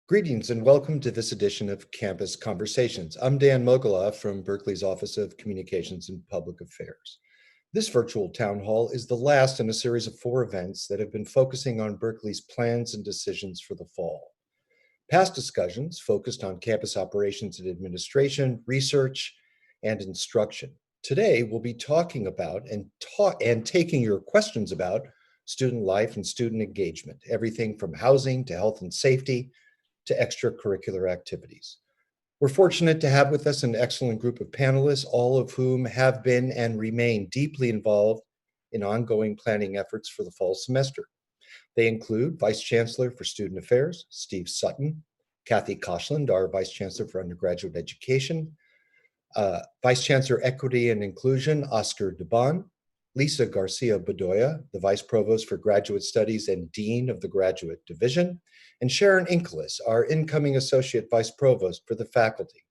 Greetings and welcome to this edition of Campus Conversations. I'm Dan Mogulof from Berkeley's Office of Communications and Public Affairs. This virtual town hall is the last in a series of 4 events that have been focusing on Berkeley's plans and decisions for the fall. Past discussions focused on campus operations and administration, research, and instruction. Today, we'll be talking about and taking your questions about student life and student engagement, everything from housing to health and safety, to extracurricular activities. We're fortunate to have with us an excellent group of panelists, all of whom have been and remain deeply involved in ongoing planning efforts for the fall semester. They include Vice Chancellor for Student Affairs, Steve Sutton, Kathy Koshland, our Vice Chancellor for Undergraduate Education, Vice Chancellor Equity and Inclusion, Oscar Dubon, Lisa Garcia Bedoya, the Vice Provost for Graduate Studies and Dean of the Graduate Division, and Sharon Inkelis, our incoming Associate Vice Provost for the faculty.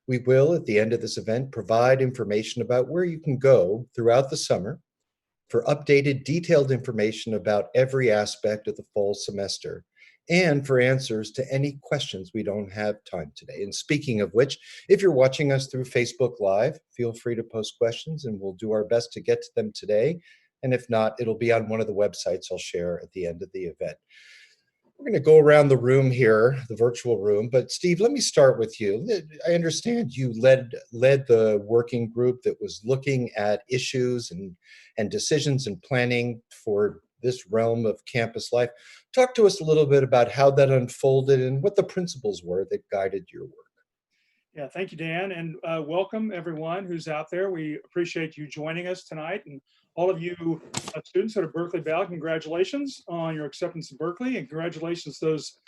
We will, at the end of this event, provide information about where you can go throughout the summer for updated, detailed information about every aspect of the fall semester, and for answers to any questions we don't have time today. And speaking of which, if you're watching us through Facebook Live, feel free to post questions and we'll do our best to get to them today. And if not, it'll be on one of the websites I'll share at the end of the event. We're going to go around the room here, the virtual room, but Steve, let me start with you. I understand you led the working group that was looking at issues and decisions and planning for this realm of campus life. Talk to us a little bit about how that unfolded and what the principles were that guided your work. Yeah, thank you, Dan, and welcome everyone who's out there. We appreciate you joining us tonight, and all of you students at Berkeley Val, congratulations on your acceptance in Berkeley, and congratulations to those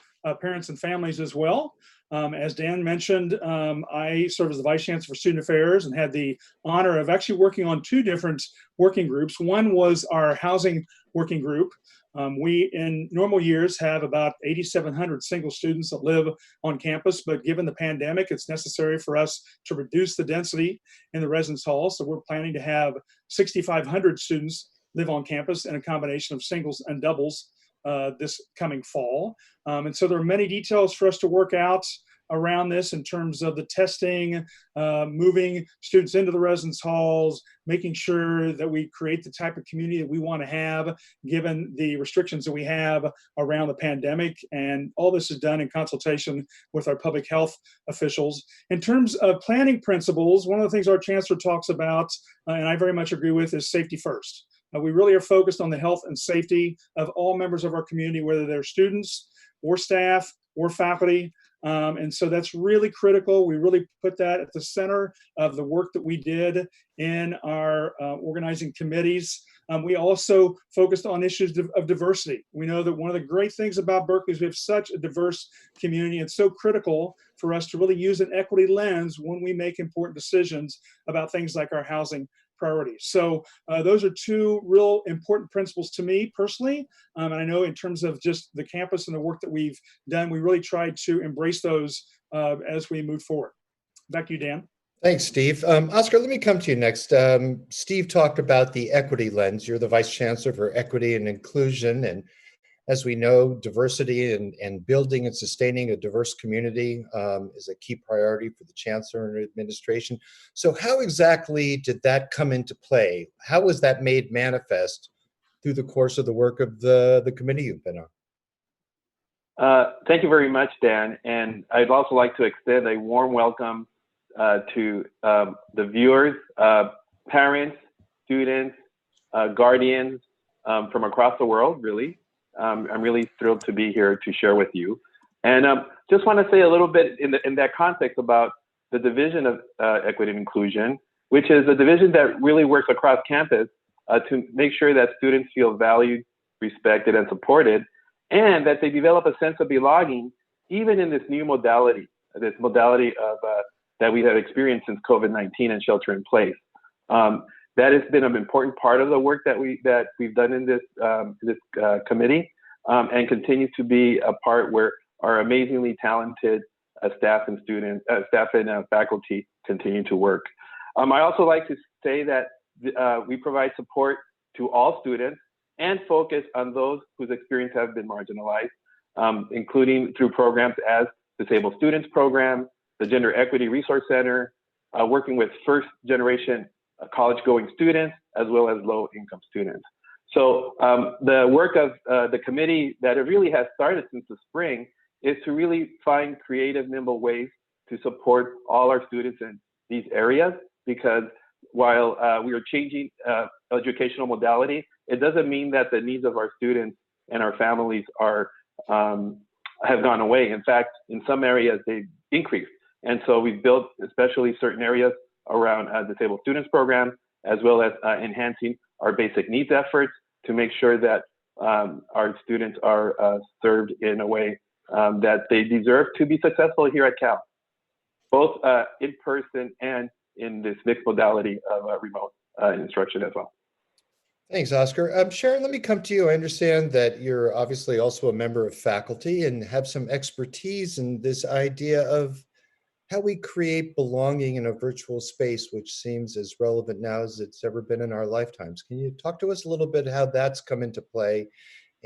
parents and families as well. As Dan mentioned, I serve as the Vice Chancellor for Student Affairs and had the honor of actually working on 2 different working groups. One was our housing working group. We, in normal years, have about 8,700 single students that live on campus, but given the pandemic, it's necessary for us to reduce the density in the residence hall. So we're planning to have 6,500 students live on campus in a combination of singles and doubles this coming fall. And so there are many details for us to work out around this in terms of the testing, moving students into the residence halls, making sure that we create the type of community that we want to have given the restrictions that we have around the pandemic. And all this is done in consultation with our public health officials. In terms of planning principles, one of the things our chancellor talks about, and I very much agree with, is safety first. We really are focused on the health and safety of all members of our community, whether they're students or staff or faculty. And so that's really critical. We really put that at the center of the work that we did in our organizing committees. We also focused on issues of diversity. We know that one of the great things about Berkeley is we have such a diverse community. It's so critical for us to really use an equity lens when we make important decisions about things like our housing priorities. So those are 2 real important principles to me personally. And I know in terms of just the campus and the work that we've done, we really tried to embrace those as we move forward. Back to you, Dan. Thanks, Steve. Oscar, let me come to you next. Steve talked about the equity lens. You're the Vice Chancellor for Equity and Inclusion. And as we know, diversity and building and sustaining a diverse community is a key priority for the Chancellor and administration. So how exactly did that come into play? How was that made manifest through the course of the work of the committee you've been on? Thank you very much, Dan. And I'd also like to extend a warm welcome to the viewers, parents, students, guardians from across the world, really. I'm really thrilled to be here to share with you. And just want to say a little bit in that context about the Division of Equity and Inclusion, which is a division that really works across campus to make sure that students feel valued, respected, and supported, and that they develop a sense of belonging, even in this new modality, of that we have experienced since COVID-19 and shelter in place. That has been an important part of the work that we've done in this committee, and continues to be a part where our amazingly talented staff and faculty continue to work. I also like to say that we provide support to all students and focus on those whose experience have been marginalized. including through programs as Disabled Students Program, the Gender Equity Resource Center, working with first-generation college-going students, as well as low-income students. So the work of the committee that it really has started since the spring is to really find creative, nimble ways to support all our students in these areas, because while we are changing educational modality, it doesn't mean that the needs of our students and our families are have gone away. In fact, in some areas, they've increased. And so we've built especially certain areas around Disabled Students Program, as well as enhancing our basic needs efforts to make sure that our students are served in a way that they deserve to be successful here at Cal, both in person and in this mixed modality of remote instruction as well. Thanks, Oscar. Sharon, let me come to you. I understand that you're obviously also a member of faculty and have some expertise in this idea of how we create belonging in a virtual space, which seems as relevant now as it's ever been in our lifetimes. Can you talk to us a little bit how that's come into play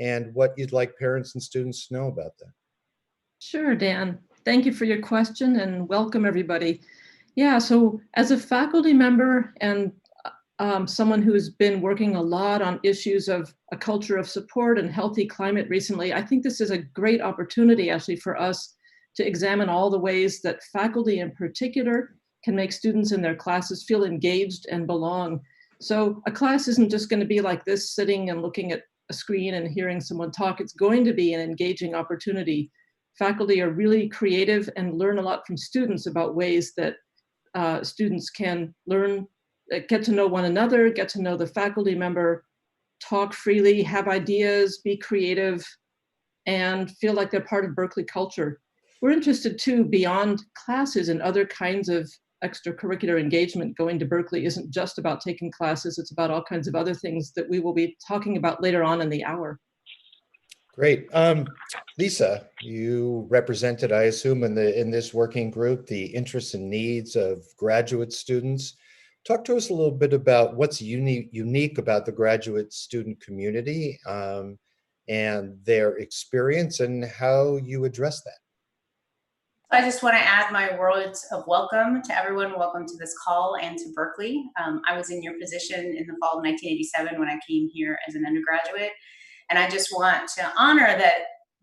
and what you'd like parents and students to know about that? Sure, Dan. Thank you for your question and welcome everybody. Yeah, so as a faculty member and someone who's been working a lot on issues of a culture of support and healthy climate recently, I think this is a great opportunity actually for us to examine all the ways that faculty in particular can make students in their classes feel engaged and belong. So a class isn't just going to be like this, sitting and looking at a screen and hearing someone talk. It's going to be an engaging opportunity. Faculty are really creative and learn a lot from students about ways that students can learn, get to know one another, get to know the faculty member, talk freely, have ideas, be creative, and feel like they're part of Berkeley culture. We're interested too, beyond classes and other kinds of extracurricular engagement. Going to Berkeley isn't just about taking classes, it's about all kinds of other things that we will be talking about later on in the hour. Great. Lisa, you represented, I assume, in this working group, the interests and needs of graduate students. Talk to us a little bit about what's unique about the graduate student community and their experience and how you address that. I just want to add my words of welcome to everyone. Welcome to this call and to Berkeley. I was in your position in the fall of 1987 when I came here as an undergraduate. And I just want to honor that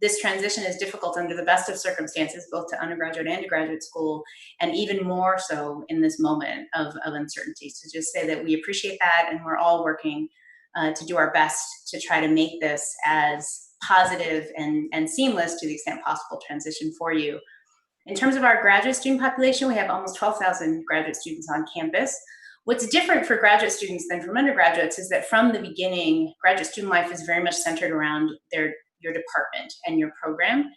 this transition is difficult under the best of circumstances, both to undergraduate and to graduate school, and even more so in this moment of uncertainty. So just say that we appreciate that, and we're all working to do our best to try to make this as positive and seamless to the extent possible transition for you. In terms of our graduate student population, we have almost 12,000 graduate students on campus. What's different for graduate students than from undergraduates is that from the beginning, graduate student life is very much centered around your department and your program.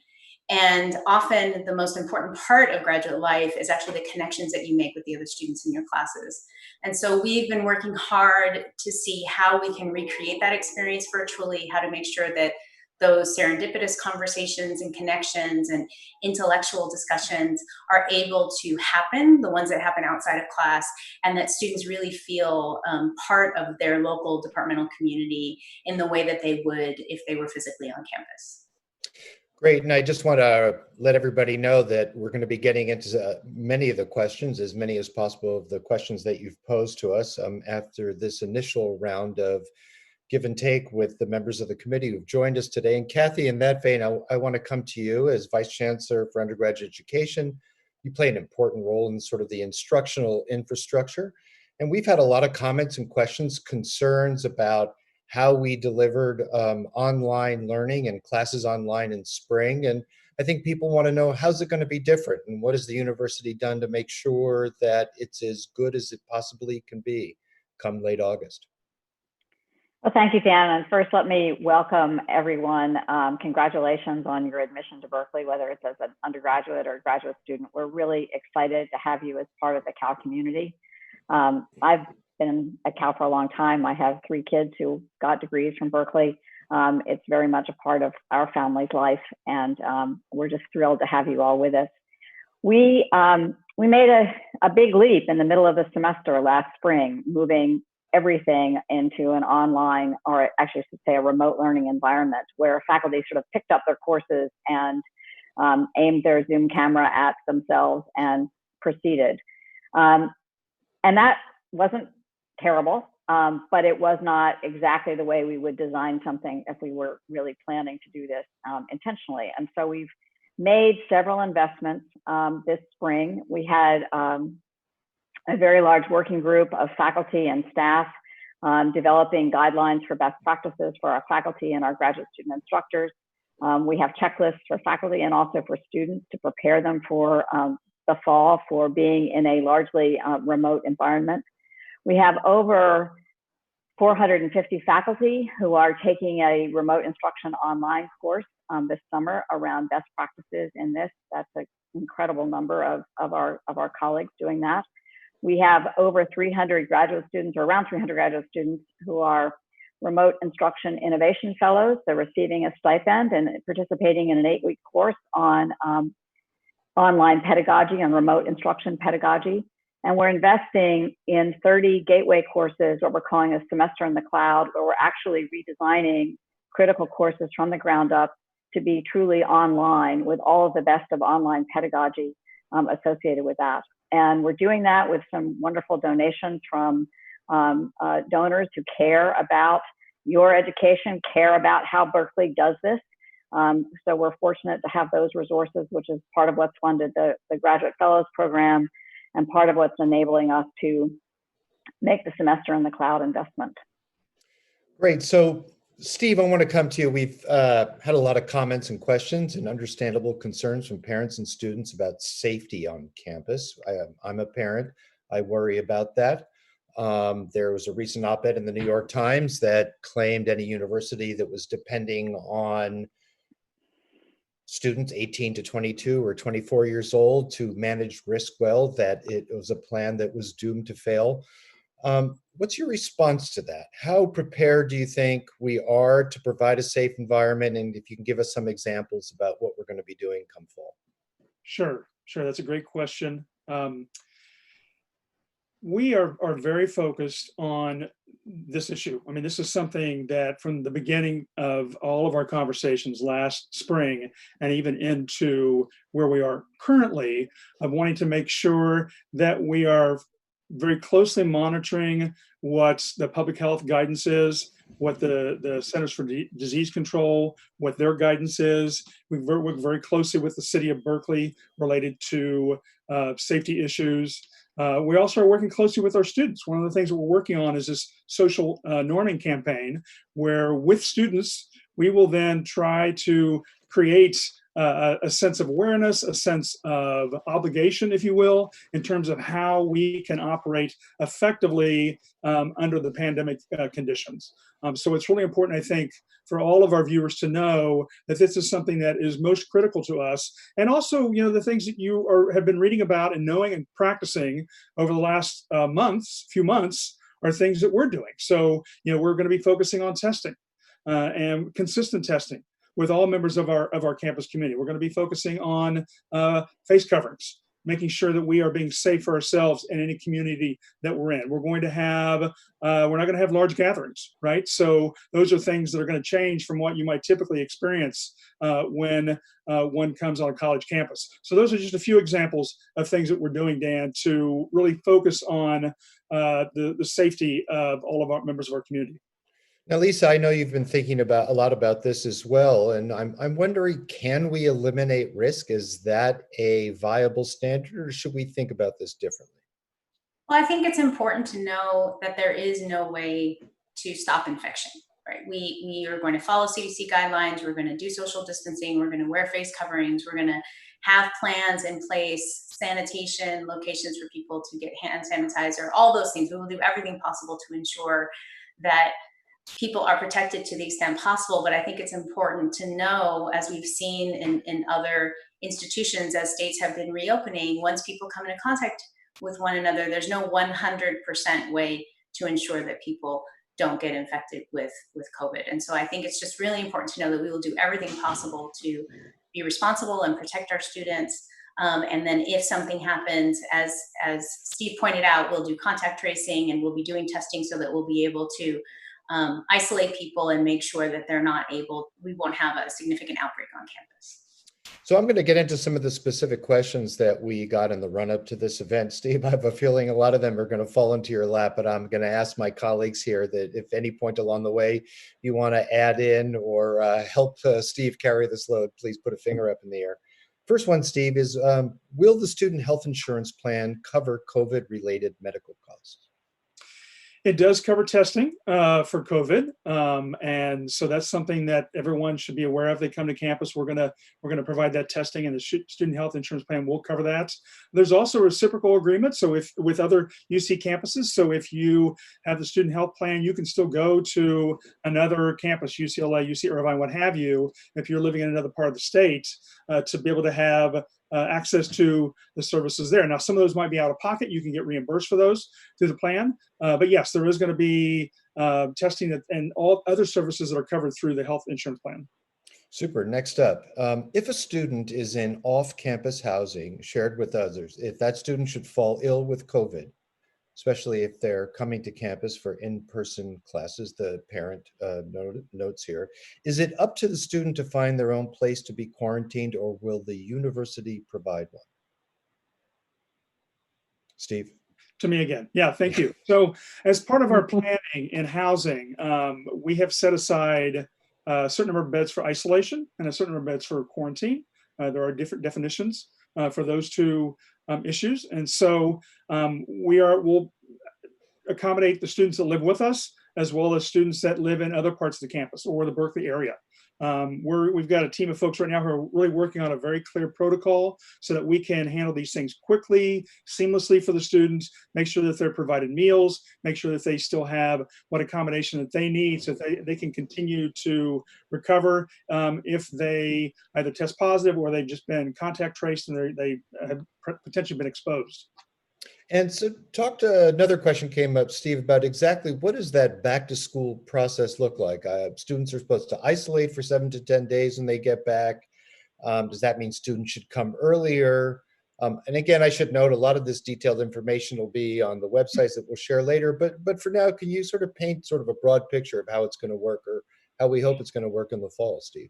And often the most important part of graduate life is actually the connections that you make with the other students in your classes. And so we've been working hard to see how we can recreate that experience virtually, how to make sure that those serendipitous conversations and connections and intellectual discussions are able to happen, the ones that happen outside of class, and that students really feel part of their local departmental community in the way that they would if they were physically on campus. Great, and I just want to let everybody know that we're going to be getting into many of the questions, as many as possible of the questions that you've posed to us after this initial round of give and take with the members of the committee who've joined us today. And Kathy, in that vein, I want to come to you as Vice Chancellor for Undergraduate Education. You play an important role in sort of the instructional infrastructure. And we've had a lot of comments and questions, concerns about how we delivered online learning and classes online in spring. And I think people want to know, how's it going to be different? And what has the university done to make sure that it's as good as it possibly can be come late August? Well, thank you, Dan. And first, let me welcome everyone. Congratulations on your admission to Berkeley, whether it's as an undergraduate or graduate student. We're really excited to have you as part of the Cal community. I've been at Cal for a long time. I have 3 kids who got degrees from Berkeley. It's very much a part of our family's life, and we're just thrilled to have you all with us. We made a big leap in the middle of the semester last spring, moving everything into an online, or actually I should say a remote learning environment, where faculty sort of picked up their courses and aimed their Zoom camera at themselves and proceeded. And that wasn't terrible, but it was not exactly the way we would design something if we were really planning to do this intentionally. And so we've made several investments this spring. We had a very large working group of faculty and staff developing guidelines for best practices for our faculty and our graduate student instructors. We have checklists for faculty and also for students to prepare them for the fall for being in a largely remote environment. We have over 450 faculty who are taking a remote instruction online course this summer around best practices in this. That's an incredible number of our colleagues doing that. We have over 300 graduate students, or around 300 graduate students, who are remote instruction innovation fellows. They're receiving a stipend and participating in an 8-week course on online pedagogy and remote instruction pedagogy. And we're investing in 30 gateway courses, what we're calling a semester in the cloud, where we're actually redesigning critical courses from the ground up to be truly online with all of the best of online pedagogy associated with that. And we're doing that with some wonderful donations from donors who care about your education, care about how Berkeley does this. So we're fortunate to have those resources, which is part of what's funded the Graduate Fellows Program and part of what's enabling us to make the semester in the cloud investment. Great. So, Steve, I want to come to you. We've had a lot of comments and questions and understandable concerns from parents and students about safety on campus. I'm a parent. I worry about that. There was a recent op-ed in the New York Times that claimed any university that was depending on students 18 to 22 or 24 years old to manage risk well, that it was a plan that was doomed to fail. What's your response to that? How prepared do you think we are to provide a safe environment? And if you can give us some examples about what we're going to be doing come fall. Sure. That's a great question. We are very focused on this issue. I mean, this is something that from the beginning of all of our conversations last spring and even into where we are currently, of wanting to make sure that we are very closely monitoring what the public health guidance is, what the Centers for Disease Control, what their guidance is. We work very closely with the city of Berkeley related to safety issues. We also are working closely with our students. One of the things that we're working on is this social norming campaign, where with students, we will then try to create a sense of awareness, a sense of obligation, if you will, in terms of how we can operate effectively under the pandemic conditions. So it's really important, I think, for all of our viewers to know that this is something that is most critical to us. And also, you know, the things that you have been reading about and knowing and practicing over the last few months are things that we're doing. So, you know, we're going to be focusing on testing and consistent testing with all members of our campus community. We're going to be focusing on face coverings, making sure that we are being safe for ourselves in any community that we're in. We're going to have, we're not going to have large gatherings, right? So those are things that are going to change from what you might typically experience when one comes on a college campus. So those are just a few examples of things that we're doing, Dan, to really focus on the safety of all of our members of our community. Now, Lisa, I know you've been thinking about a lot about this as well, and I'm wondering, can we eliminate risk? Is that a viable standard, or should we think about this differently? Well, I think it's important to know that there is no way to stop infection, right? We are going to follow CDC guidelines. We're going to do social distancing. We're going to wear face coverings. We're going to have plans in place, sanitation, locations for people to get hand sanitizer, all those things. We will do everything possible to ensure that people are protected to the extent possible. But I think it's important to know, as we've seen in other institutions, as states have been reopening, once people come into contact with one another, there's no 100% way to ensure that people don't get infected with COVID. And so I think it's just really important to know that we will do everything possible to be responsible and protect our students. And then if something happens, as Steve pointed out, we'll do contact tracing and we'll be doing testing so that we'll be able to isolate people and make sure that we won't have a significant outbreak on campus. So I'm going to get into some of the specific questions that we got in the run-up to this event. Steve, I have a feeling a lot of them are going to fall into your lap, but I'm going to ask my colleagues here that if any point along the way you want to add in or help Steve carry this load, please put a finger up in the air. First one, Steve, is will the student health insurance plan cover COVID-related medical costs? It does cover testing for COVID, and so that's something that everyone should be aware of. They come to campus, we're gonna provide that testing, and the student health insurance plan will cover that. There's also a reciprocal agreement, so if with other UC campuses, so if you have the student health plan, you can still go to another campus, UCLA, UC Irvine, what have you, if you're living in another part of the state, to be able to have access to the services there. Now, some of those might be out of pocket. You can get reimbursed for those through the plan. But yes, there is going to be testing and all other services that are covered through the health insurance plan. Super. Next up, if a student is in off-campus housing shared with others, if that student should fall ill with COVID, especially if they're coming to campus for in-person classes, the parent notes here, is it up to the student to find their own place to be quarantined, or will the university provide one? Steve? To me again. Yeah, thank you. So as part of our planning in housing, we have set aside a certain number of beds for isolation and a certain number of beds for quarantine. There are different definitions for those two issues. And so we'll accommodate the students that live with us, as well as students that live in other parts of the campus or the Berkeley area. We've got a team of folks right now who are really working on a very clear protocol so that we can handle these things quickly, seamlessly for the students, make sure that they're provided meals, make sure that they still have what accommodation that they need so that they can continue to recover if they either test positive or they've just been contact traced and they have potentially been exposed. And so another question came up, Steve, about exactly what does that back to school process look like? Students are supposed to isolate for 7 to 10 days when they get back. Does that mean students should come earlier? And again, I should note a lot of this detailed information will be on the websites that we'll share later. But for now, can you sort of paint sort of a broad picture of how it's going to work or how we hope it's going to work in the fall, Steve?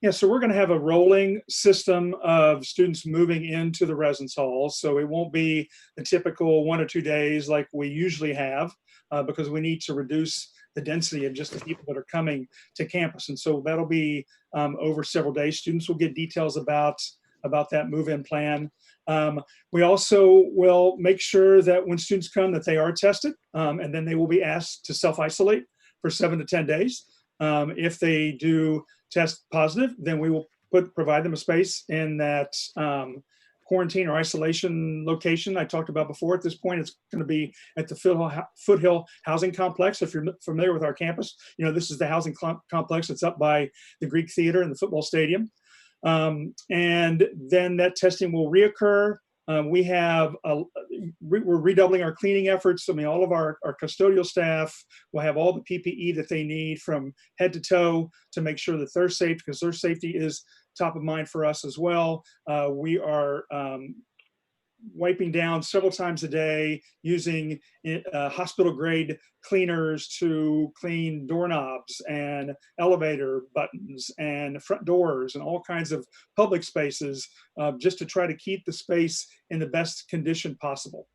Yeah, so we're going to have a rolling system of students moving into the residence halls. So it won't be the typical 1 or 2 days like we usually have because we need to reduce the density of just the people that are coming to campus. And so that'll be over several days. Students will get details about that move-in plan. We also will make sure that when students come that they are tested and then they will be asked to self-isolate for 7 to 10 days. If they do test positive, then we will provide them a space in that quarantine or isolation location I talked about before. At this point, it's going to be at the Foothill Housing Complex. If you're familiar with our campus, you know this is the housing complex that's up by the Greek Theater and the football stadium. And then that testing will reoccur. We're redoubling our cleaning efforts. I mean, all of our custodial staff will have all the PPE that they need from head to toe to make sure that they're safe, because their safety is top of mind for us as well. We are wiping down several times a day using hospital grade cleaners to clean doorknobs and elevator buttons and front doors and all kinds of public spaces just to try to keep the space in the best condition possible.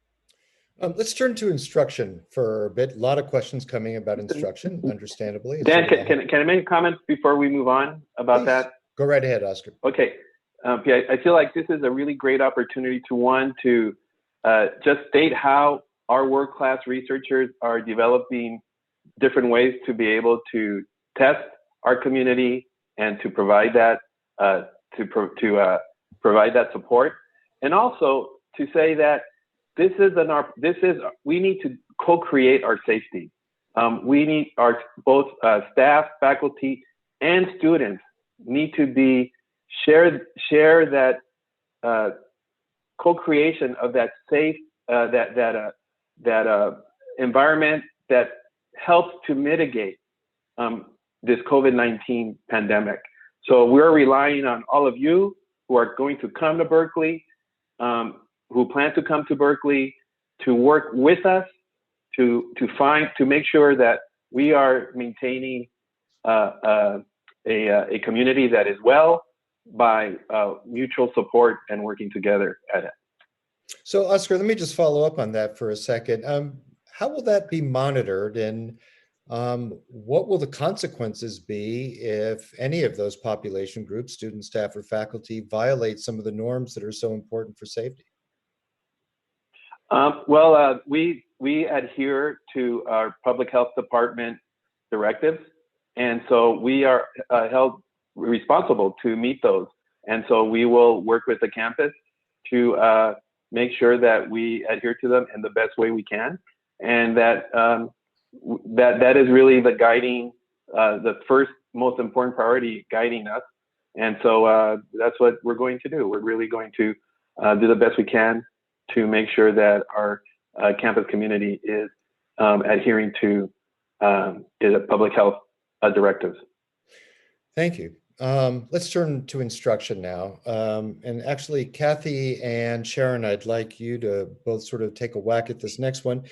Let's turn to instruction for a bit. A lot of questions coming about instruction, understandably. Dan, can I make a comment before we move on about Please. that? Go right ahead, Oscar. Okay. Yeah, I feel like this is a really great opportunity to just state how our world-class researchers are developing different ways to be able to test our community and to provide that provide that support, and also to say that we need to co-create our safety. We need both staff, faculty, and students need to be share that co-creation of that safe environment that helps to mitigate this COVID-19 pandemic. So we're relying on all of you who are going to come to Berkeley, who plan to come to Berkeley, to work with us to make sure that we are maintaining a community that is well by mutual support and working together at it. So, Oscar, let me just follow up on that for a second. How will that be monitored, and what will the consequences be if any of those population groups, students, staff, or faculty, violate some of the norms that are so important for safety? We adhere to our public health department directives, and so we are held responsible to meet those. And so we will work with the campus to make sure that we adhere to them in the best way we can, and that that is really the guiding, the first most important priority guiding us. And so that's what we're going to do. We're really going to do the best we can to make sure that our campus community is adhering to the public health directives. Thank you. Let's turn to instruction now. And actually, Kathy and Sharon, I'd like you to both sort of take a whack at this next one.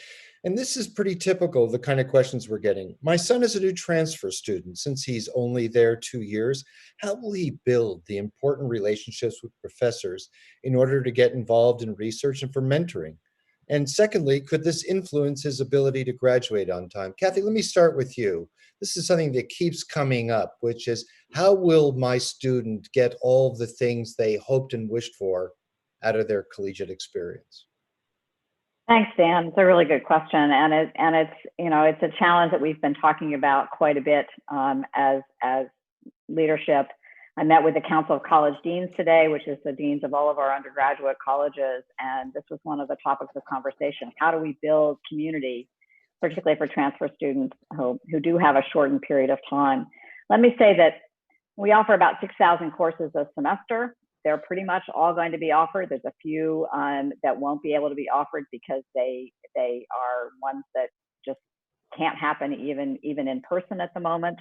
And this is pretty typical of the kind of questions we're getting. My son is a new transfer student. Since he's only there 2 years, how will he build the important relationships with professors in order to get involved in research and for mentoring? And secondly, could this influence his ability to graduate on time? Kathy, let me start with you. This is something that keeps coming up, which is, how will my student get all the things they hoped and wished for out of their collegiate experience? Thanks, Dan. It's a really good question, and it's it's a challenge that we've been talking about quite a bit as leadership. I met with the Council of College Deans today, which is the deans of all of our undergraduate colleges, and this was one of the topics of conversation. How do we build community, particularly for transfer students who do have a shortened period of time? Let me say that we offer about 6,000 courses a semester. They're pretty much all going to be offered. There's a few that won't be able to be offered because they are ones that just can't happen even in person at the moment.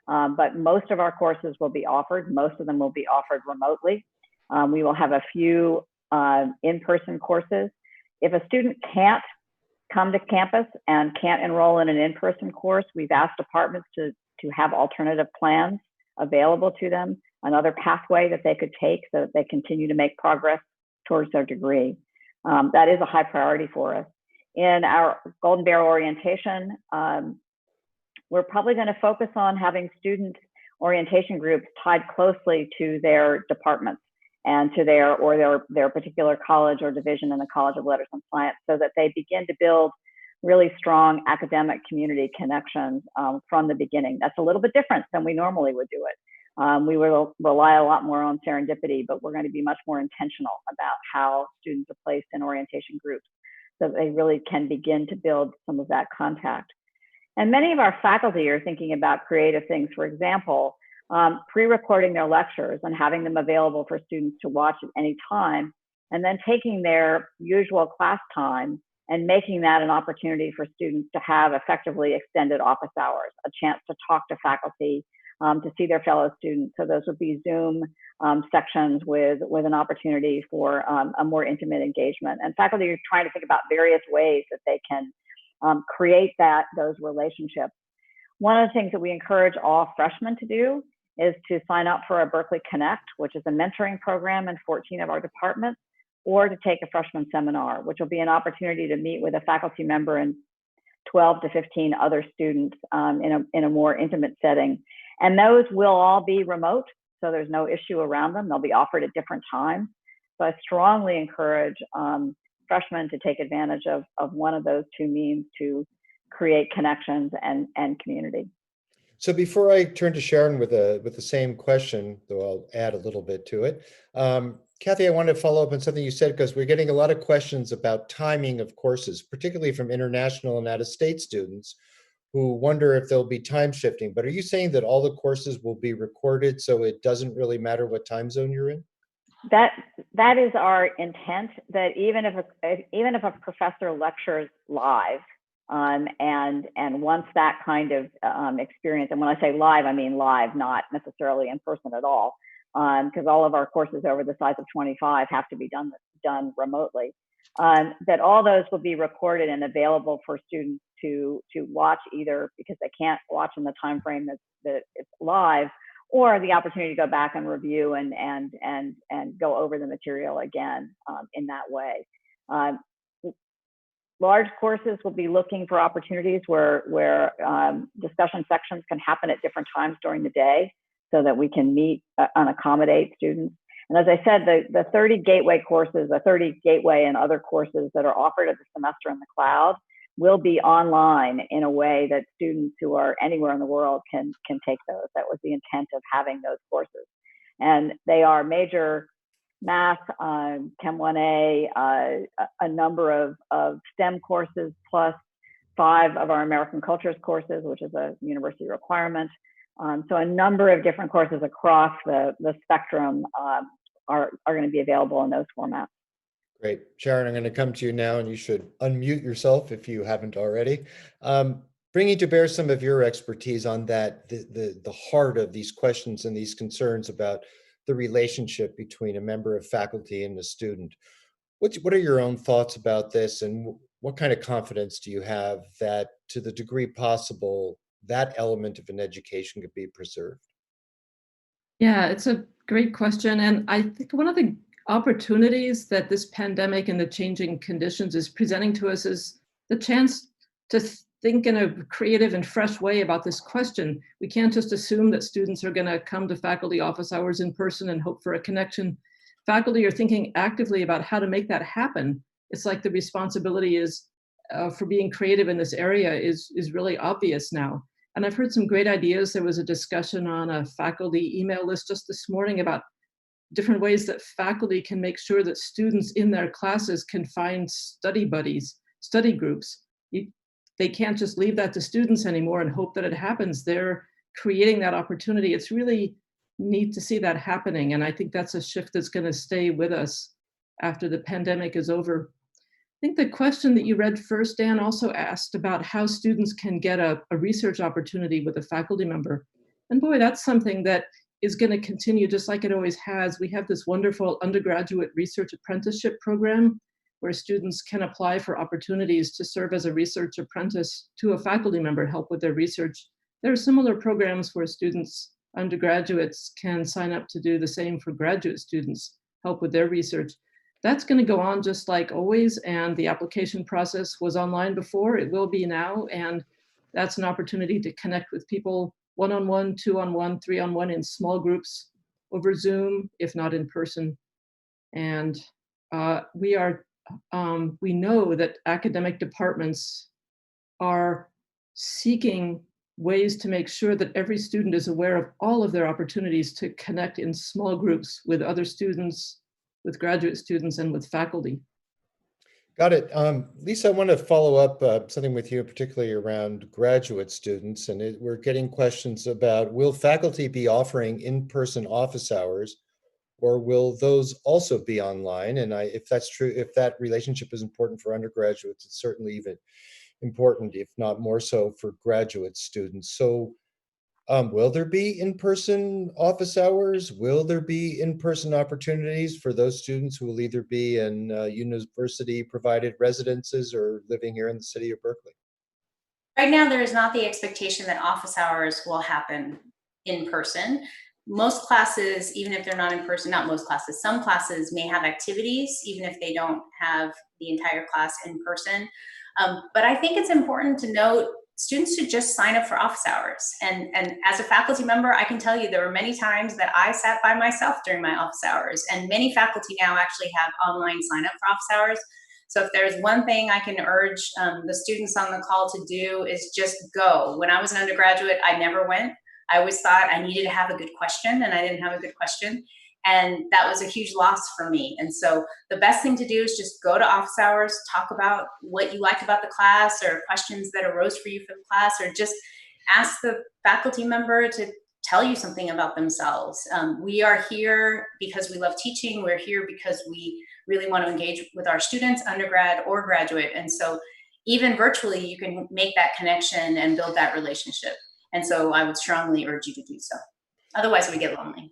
But most of our courses will be offered. Most of them will be offered remotely. We will have a few in-person courses. If a student can't come to campus and can't enroll in an in-person course, we've asked departments to have alternative plans available to them, another pathway that they could take so that they continue to make progress towards their degree. That is a high priority for us. In our Golden Bear orientation, we're probably going to focus on having student orientation groups tied closely to their departments and to their particular college or division in the College of Letters and Science, so that they begin to build really strong academic community connections from the beginning. That's a little bit different than we normally would do it. We will rely a lot more on serendipity, but we're going to be much more intentional about how students are placed in orientation groups so that they really can begin to build some of that contact. And many of our faculty are thinking about creative things. For example, pre-recording their lectures and having them available for students to watch at any time, and then taking their usual class time and making that an opportunity for students to have effectively extended office hours, a chance to talk to faculty, to see their fellow students. So those would be Zoom sections with an opportunity for a more intimate engagement. And faculty are trying to think about various ways that they can create those relationships. One of the things that we encourage all freshmen to do is to sign up for a Berkeley Connect, which is a mentoring program in 14 of our departments, or to take a freshman seminar, which will be an opportunity to meet with a faculty member and 12 to 15 other students in a more intimate setting. And those will all be remote, so there's no issue around them. They'll be offered at different times. So I strongly encourage freshmen to take advantage of one of those two means to create connections and community. So before I turn to Sharon with the same question, though I'll add a little bit to it, Kathy, I want to follow up on something you said, because we're getting a lot of questions about timing of courses, particularly from international and out-of-state students who wonder if there'll be time shifting. But are you saying that all the courses will be recorded, so it doesn't really matter what time zone you're in? That is our intent, that even if a professor lectures live, and wants that kind of experience, and when I say live, I mean live, not necessarily in person at all, because all of our courses over the size of 25 have to be done remotely. That all those will be recorded and available for students to watch, either because they can't watch in the time frame that it's live, or the opportunity to go back and review and go over the material again in that way. Large courses will be looking for opportunities where discussion sections can happen at different times during the day, so that we can meet and accommodate students. And as I said, the 30 gateway courses, the 30 gateway and other courses that are offered at the semester in the cloud will be online in a way that students who are anywhere in the world can take those. That was the intent of having those courses. And they are major math, Chem 1A, a number of STEM courses, plus 5 of our American Cultures courses, which is a university requirement. So a number of different courses across the spectrum are going to be available in those formats. Great. Sharon, I'm going to come to you now, and you should unmute yourself if you haven't already. Bringing to bear some of your expertise on that, the heart of these questions and these concerns about the relationship between a member of faculty and a student. What are your own thoughts about this, and what kind of confidence do you have that, to the degree possible, that element of an education could be preserved? Yeah, it's a great question. And I think one of the opportunities that this pandemic and the changing conditions is presenting to us is the chance to think in a creative and fresh way about this question. We can't just assume that students are going to come to faculty office hours in person and hope for a connection. Faculty are thinking actively about how to make that happen. It's like the responsibility is for being creative in this area is really obvious now. And I've heard some great ideas. There was a discussion on a faculty email list just this morning about different ways that faculty can make sure that students in their classes can find study buddies, study groups. They can't just leave that to students anymore and hope that it happens. They're creating that opportunity. It's really neat to see that happening. And I think that's a shift that's going to stay with us after the pandemic is over. I think the question that you read first, Dan, also asked about how students can get a research opportunity with a faculty member. And boy, that's something that is going to continue just like it always has. We have this wonderful undergraduate research apprenticeship program where students can apply for opportunities to serve as a research apprentice to a faculty member, help with their research. There are similar programs where students, undergraduates, can sign up to do the same for graduate students, help with their research. That's going to go on just like always, and the application process was online before, it will be now, and that's an opportunity to connect with people one-on-one, two-on-one, three-on-one in small groups over Zoom, if not in person. And we know that academic departments are seeking ways to make sure that every student is aware of all of their opportunities to connect in small groups with other students, with graduate students, and with faculty. Got it. Lisa, I want to follow up something with you, particularly around graduate students. And we're getting questions about, will faculty be offering in-person office hours, or will those also be online? And if that's true, if that relationship is important for undergraduates, it's certainly even important, if not more so, for graduate students. So will there be in-person office hours? Will there be in-person opportunities for those students who will either be in university-provided residences or living here in the city of Berkeley? Right now, there is not the expectation that office hours will happen in person. Most classes, even if they're not in person, not most classes, some classes may have activities, even if they don't have the entire class in person. But I think it's important to note students should just sign up for office hours. And as a faculty member, I can tell you there were many times that I sat by myself during my office hours, and many faculty now actually have online sign up for office hours. So if there's one thing I can urge the students on the call to do is just go. When I was an undergraduate, I never went. I always thought I needed to have a good question, and I didn't have a good question. And that was a huge loss for me. And so the best thing to do is just go to office hours, talk about what you liked about the class or questions that arose for you for the class, or just ask the faculty member to tell you something about themselves. We are here because we love teaching. We're here because we really want to engage with our students, undergrad or graduate. And so even virtually, you can make that connection and build that relationship. And so I would strongly urge you to do so. Otherwise, we get lonely.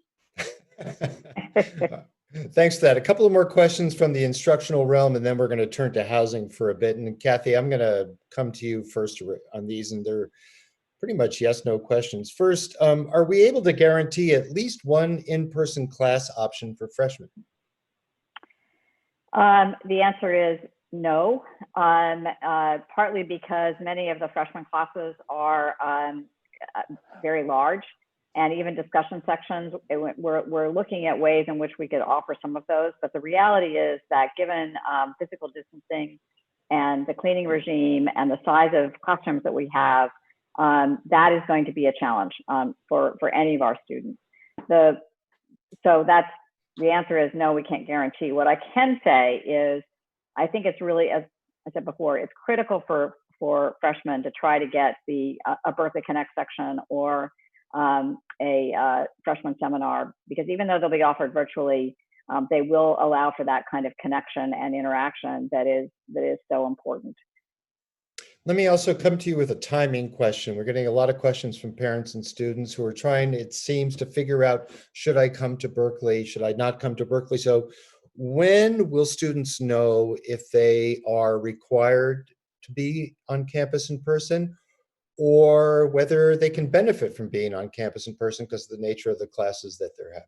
Thanks for that. A couple of more questions from the instructional realm, and then we're going to turn to housing for a bit. And Kathy, I'm going to come to you first on these, and they're pretty much yes/no questions. First, are we able to guarantee at least one in-person class option for freshmen? The answer is no, partly because many of the freshman classes are very large, and even discussion sections, we're looking at ways in which we could offer some of those. But the reality is that given physical distancing and the cleaning regime and the size of classrooms that we have, that is going to be a challenge for any of our students. So that's the answer is no, we can't guarantee. What I can say is I think it's really, as I said before, it's critical for freshmen to try to get a Berkeley Connect section or a freshman seminar, because even though they'll be offered virtually, they will allow for that kind of connection and interaction that is so important. Let me also come to you with a timing question. We're getting a lot of questions from parents and students who are trying, it seems, to figure out, should I come to Berkeley? Should I not come to Berkeley? So when will students know if they are required to be on campus in person, or whether they can benefit from being on campus in person because of the nature of the classes that they're having?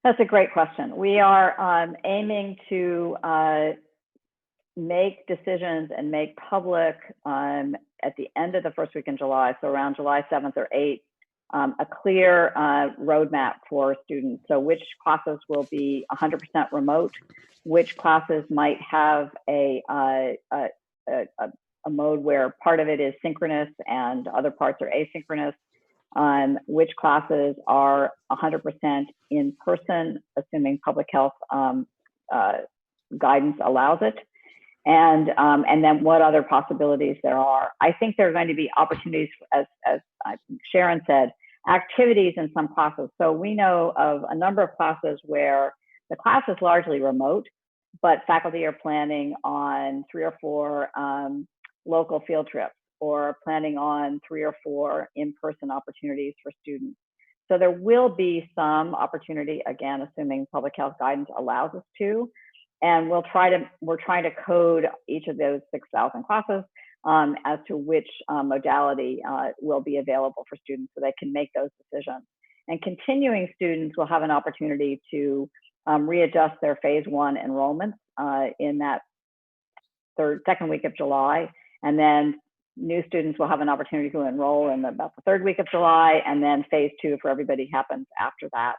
That's a great question. We are aiming to make decisions and make public at the end of the first week in July, so around July 7th or 8th, a clear roadmap for students. So which classes will be 100% remote, which classes might have a mode where part of it is synchronous and other parts are asynchronous, which classes are 100% in person, assuming public health guidance allows it, and then what other possibilities there are. I think there are going to be opportunities, as Sharon said, activities in some classes. So we know of a number of classes where the class is largely remote, but faculty are planning on 3 or 4 local field trips, or planning on 3 or 4 in-person opportunities for students. So there will be some opportunity, again, assuming public health guidance allows us to, and we're trying to code each of those 6,000 classes as to which modality will be available for students so they can make those decisions. And continuing students will have an opportunity to readjust their phase 1 enrollments in that second week of July, and then new students will have an opportunity to enroll in about the 3rd week of July, and then phase 2 for everybody happens after that.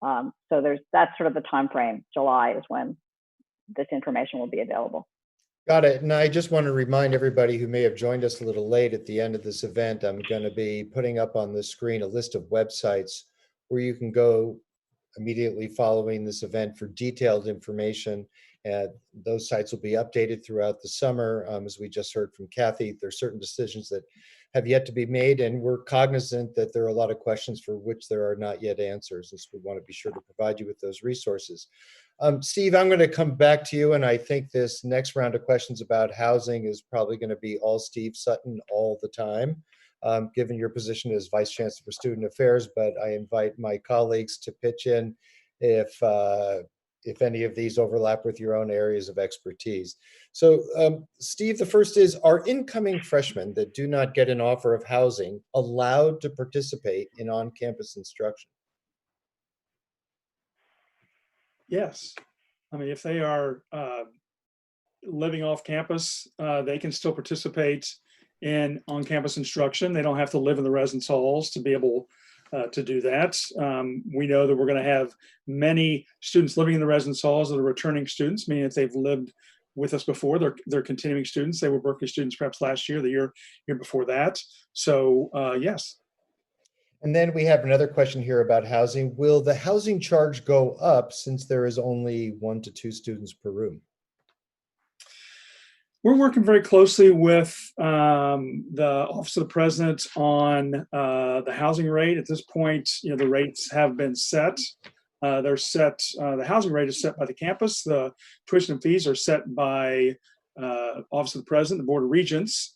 So that's sort of the time frame. July is when this information will be available. Got it. And I just want to remind everybody who may have joined us a little late at the end of this event, I'm going to be putting up on the screen a list of websites where you can go immediately following this event for detailed information. Those sites will be updated throughout the summer. As we just heard from Kathy, there are certain decisions that have yet to be made, and we're cognizant that there are a lot of questions for which there are not yet answers, and so we want to be sure to provide you with those resources. Steve, I'm going to come back to you, and I think this next round of questions about housing is probably going to be all Steve Sutton all the time, given your position as Vice Chancellor for Student Affairs, but I invite my colleagues to pitch in if any of these overlap with your own areas of expertise. So Steve, the first is, are incoming freshmen that do not get an offer of housing allowed to participate in on-campus instruction? Yes. I mean, if they are living off campus, they can still participate in on-campus instruction. They don't have to live in the residence halls to be able to do that. We know that we're going to have many students living in the residence halls that are returning students, meaning if they've lived with us before, they're continuing students. They were Berkeley students perhaps last year, the year before that. So yes. And then we have another question here about housing. Will the housing charge go up since there is only 1 to 2 students per room? We're working very closely with the Office of the President on the housing rate. At this point, the rates have been set. They're set. The housing rate is set by the campus. The tuition and fees are set by Office of the President, the Board of Regents.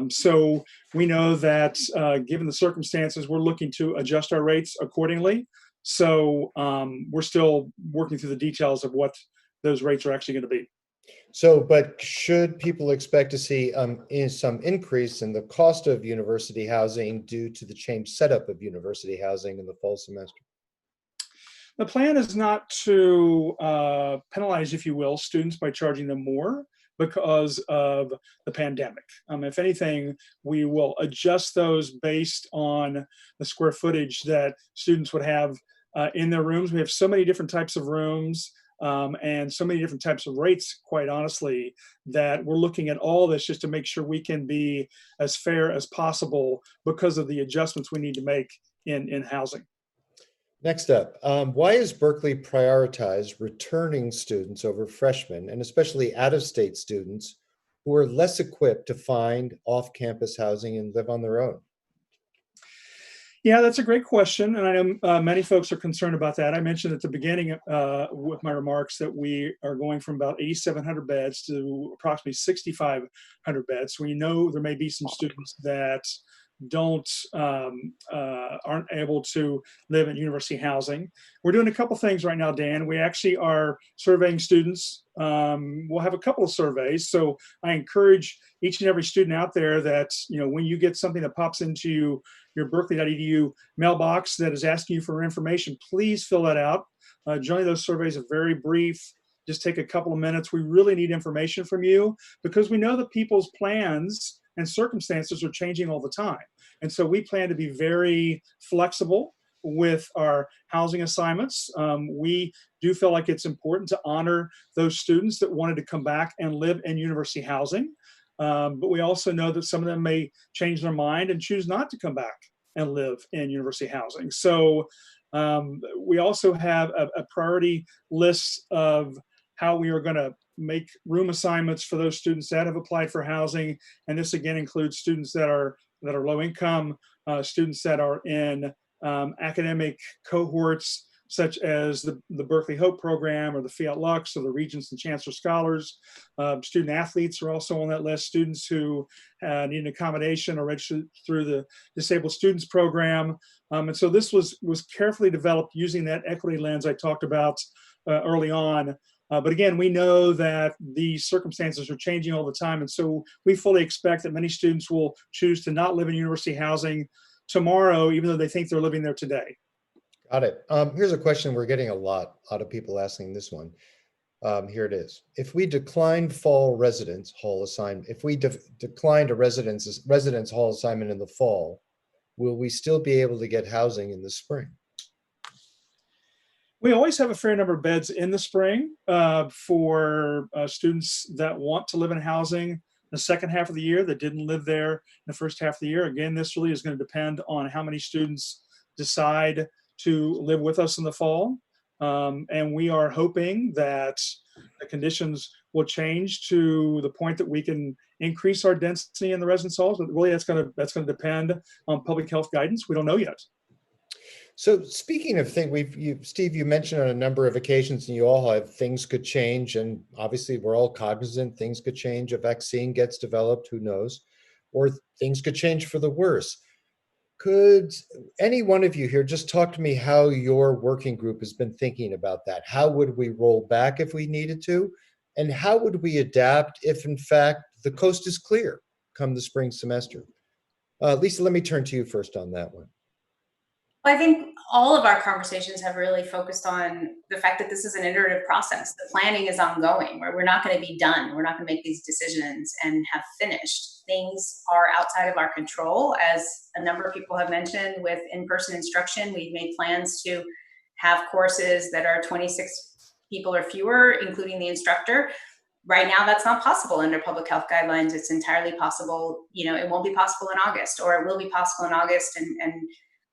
So we know that given the circumstances, we're looking to adjust our rates accordingly. So we're still working through the details of what those rates are actually going to be. So, but should people expect to see some increase in the cost of university housing due to the change setup of university housing in the fall semester? The plan is not to penalize, if you will, students by charging them more because of the pandemic. If anything, we will adjust those based on the square footage that students would have in their rooms. We have so many different types of rooms and so many different types of rates, quite honestly, that we're looking at all this just to make sure we can be as fair as possible because of the adjustments we need to make in housing. Next up, why has Berkeley prioritized returning students over freshmen, and especially out-of-state students who are less equipped to find off-campus housing and live on their own? Yeah, that's a great question, and I know many folks are concerned about that. I mentioned at the beginning with my remarks that we are going from about 8,700 beds to approximately 6,500 beds. So we know there may be some students that aren't able to live in university housing. We're doing a couple things right now, Dan. We actually are surveying students. We'll have a couple of surveys. So I encourage each and every student out there that, when you get something that pops into your berkeley.edu mailbox that is asking you for information, please fill that out. Generally, those surveys are very brief. Just take a couple of minutes. We really need information from you because we know that people's plans and circumstances are changing all the time. And so we plan to be very flexible with our housing assignments. We do feel like it's important to honor those students that wanted to come back and live in university housing. But we also know that some of them may change their mind and choose not to come back and live in university housing. So we also have a priority list of how we are going to make room assignments for those students that have applied for housing. And this again includes students that are low income, students that are in academic cohorts such as the Berkeley Hope program or the Fiat Lux or the Regents and Chancellor Scholars. Student athletes are also on that list, students who need an accommodation or registered through the Disabled Students Program. And so this was carefully developed using that equity lens I talked about early on. But again, we know that these circumstances are changing all the time. And so we fully expect that many students will choose to not live in university housing tomorrow, even though they think they're living there today. Got it. Here's a question we're getting a lot of people asking this one. Here it is. If we declined fall residence hall assignment, if we declined a residence hall assignment in the fall, will we still be able to get housing in the spring? We always have a fair number of beds in the spring for students that want to live in housing the second half of the year that didn't live there in the first half of the year. Again, this really is going to depend on how many students decide to live with us in the fall. And we are hoping that the conditions will change to the point that we can increase our density in the residence halls. But really, that's going to depend on public health guidance. We don't know yet. So speaking of things, Steve, you mentioned on a number of occasions, and you all have things could change, and obviously we're all cognizant things could change. A vaccine gets developed, who knows, or things could change for the worse. Could any one of you here just talk to me how your working group has been thinking about that? How would we roll back if we needed to? And how would we adapt if, in fact, the coast is clear come the spring semester? Lisa, let me turn to you first on that one. I think all of our conversations have really focused on the fact that this is an iterative process. The planning is ongoing, where we're not going to be done. We're not going to make these decisions and have finished. Things are outside of our control. As a number of people have mentioned, with in-person instruction, we've made plans to have courses that are 26 people or fewer, including the instructor. Right now, that's not possible under public health guidelines. It's entirely possible, it won't be possible in August, or it will be possible in August, and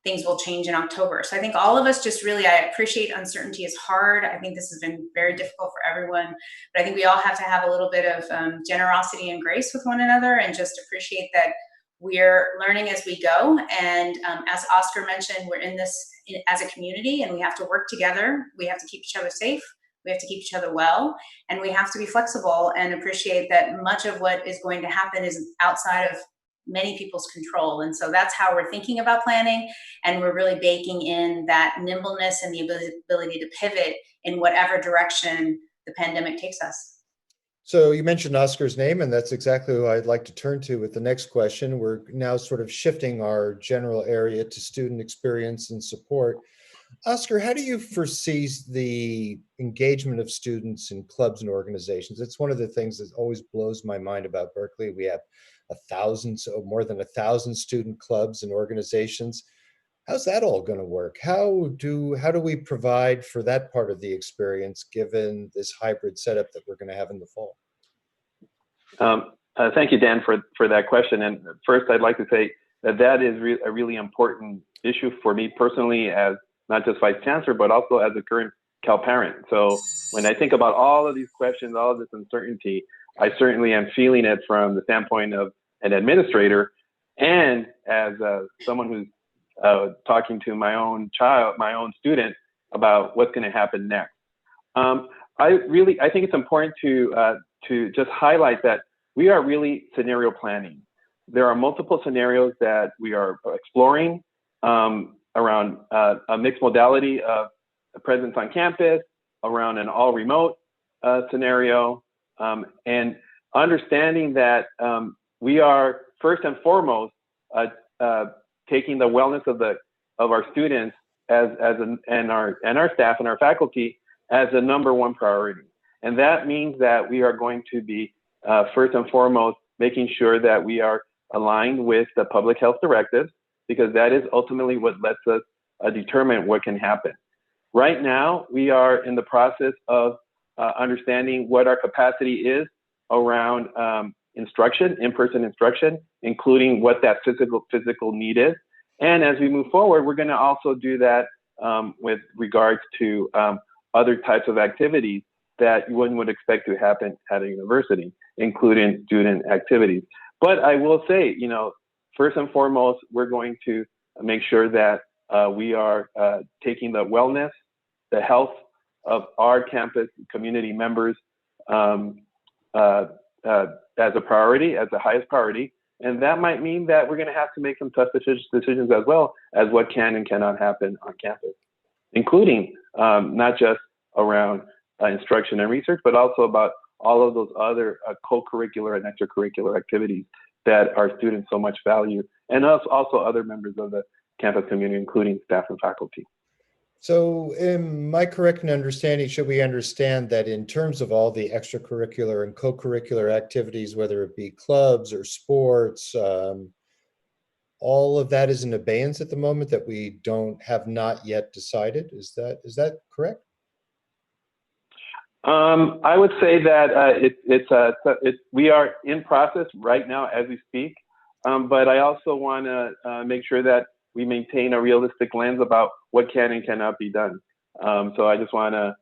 things will change in October. So I think all of us just really, I appreciate uncertainty is hard. I think this has been very difficult for everyone, but I think we all have to have a little bit of generosity and grace with one another, and just appreciate that we're learning as we go. And as Oscar mentioned, we're in this as a community, and we have to work together. We have to keep each other safe. We have to keep each other well, and we have to be flexible and appreciate that much of what is going to happen is outside of many people's control. And so that's how we're thinking about planning. And we're really baking in that nimbleness and the ability to pivot in whatever direction the pandemic takes us. So you mentioned Oscar's name, and that's exactly who I'd like to turn to with the next question. We're now sort of shifting our general area to student experience and support. Oscar, how do you foresee the engagement of students in clubs and organizations? It's one of the things that always blows my mind about Berkeley. We have more than 1,000 student clubs and organizations. How's that all going to work? How do we provide for that part of the experience given this hybrid setup that we're going to have in the fall? Thank you, Dan, for that question. And first, I'd like to say that is a really important issue for me personally, as not just Vice Chancellor, but also as a current Cal parent. So when I think about all of these questions, all of this uncertainty, I certainly am feeling it from the standpoint of an administrator and as someone who's talking to my own child, my own student, about what's going to happen next. I think it's important to just highlight that we are really scenario planning. There are multiple scenarios that we are exploring around a mixed modality of a presence on campus, around an all remote scenario, and understanding that we are first and foremost taking the wellness of our students and our staff and our faculty as the #1 priority. And that means that we are going to be first and foremost making sure that we are aligned with the public health directives, because that is ultimately what lets us determine what can happen. Right now, we are in the process of understanding what our capacity is around instruction, in-person instruction, including what that physical need is. And as we move forward, we're going to also do that with regards to other types of activities that one would expect to happen at a university, including student activities. But I will say, first and foremost, we're going to make sure that we are taking the wellness, the health of our campus community members as a priority, as the highest priority. And that might mean that we're going to have to make some tough decisions as well as what can and cannot happen on campus, including not just around instruction and research, but also about all of those other co-curricular and extracurricular activities that our students so much value, and also other members of the campus community, including staff and faculty. So am I correct in understanding, should we understand that in terms of all the extracurricular and co-curricular activities, whether it be clubs or sports, all of that is in abeyance at the moment, that we have not yet decided? Is that correct? I would say that we are in process right now as we speak, but I also want to make sure that we maintain a realistic lens about what can and cannot be done. So I just want to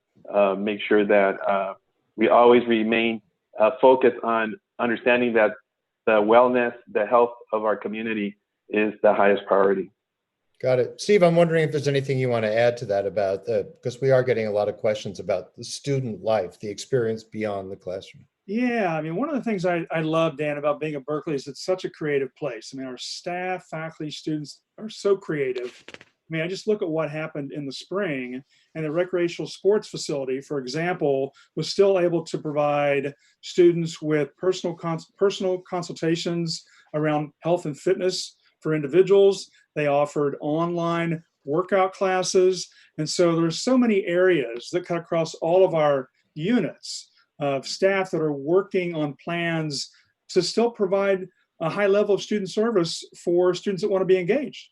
make sure that we always remain focused on understanding that the wellness, the health of our community is the highest priority. Got it. Steve, I'm wondering if there's anything you want to add to that about because we are getting a lot of questions about the student life, the experience beyond the classroom. Yeah, I mean, one of the things I love, Dan, about being at Berkeley is it's such a creative place. I mean, our staff, faculty, students are so creative. I mean, I just look at what happened in the spring, and the recreational sports facility, for example, was still able to provide students with personal consultations around health and fitness for individuals. They offered online workout classes. And so there's so many areas that cut across all of our units of staff that are working on plans to still provide a high level of student service for students that want to be engaged.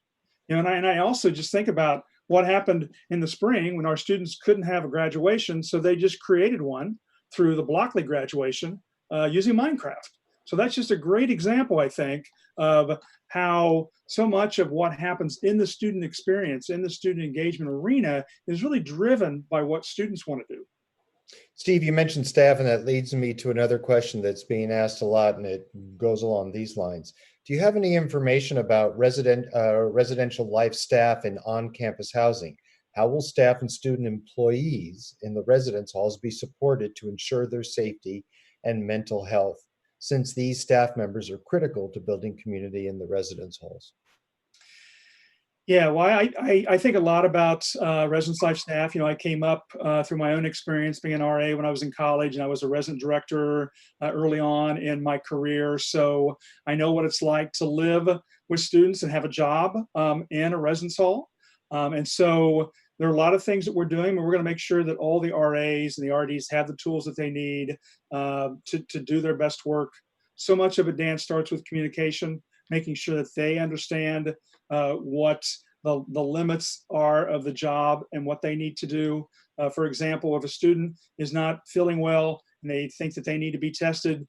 And I also just think about what happened in the spring when our students couldn't have a graduation, so they just created one through the Blockley graduation using Minecraft. So that's just a great example, I think, of how so much of what happens in the student experience, in the student engagement arena, is really driven by what students want to do. Steve, you mentioned staff, and that leads me to another question that's being asked a lot, and it goes along these lines. Do you have any information about residential life staff and on-campus housing? How will staff and student employees in the residence halls be supported to ensure their safety and mental health? since these staff members are critical to building community in the residence halls? Yeah, well, I think a lot about residence life staff. I came up through my own experience being an RA when I was in college, and I was a resident director early on in my career. So I know what it's like to live with students and have a job in a residence hall. And so there are a lot of things that we're doing, and we're going to make sure that all the RAs and the RDs have the tools that they need to do their best work. So much of it, Dan, starts with communication, making sure that they understand what the limits are of the job and what they need to do. For example, if a student is not feeling well and they think that they need to be tested,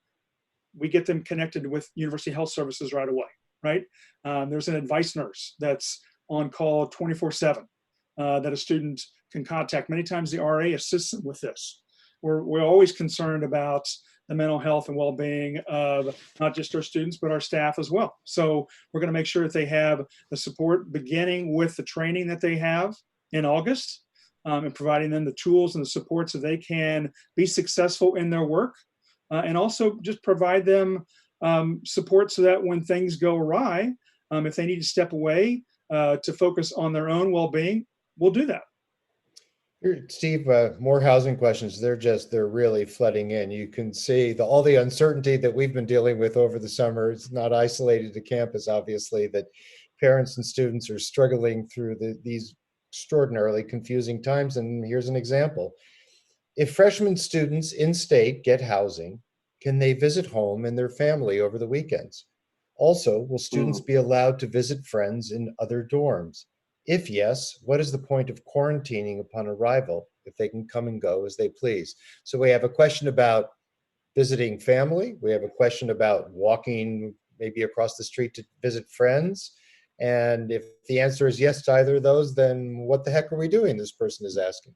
we get them connected with University Health Services right away, right? There's an advice nurse that's on call 24/7 that a student can contact. Many times the RA assists them with this. We're always concerned about the mental health and well-being of not just our students, but our staff as well. So we're going to make sure that they have the support beginning with the training that they have in August and providing them the tools and the support so they can be successful in their work and also just provide them support so that when things go awry, if they need to step away to focus on their own well-being, we'll do that. Steve, more housing questions. They're really flooding in. You can see all the uncertainty that we've been dealing with over the summer. It's not isolated to campus, obviously, that parents and students are struggling through these extraordinarily confusing times. And here's an example. If freshman students in state get housing, can they visit home and their family over the weekends? Also, will students be allowed to visit friends in other dorms? If yes, what is the point of quarantining upon arrival if they can come and go as they please? So we have a question about visiting family. We have a question about walking maybe across the street to visit friends. And if the answer is yes to either of those, then what the heck are we doing? This person is asking.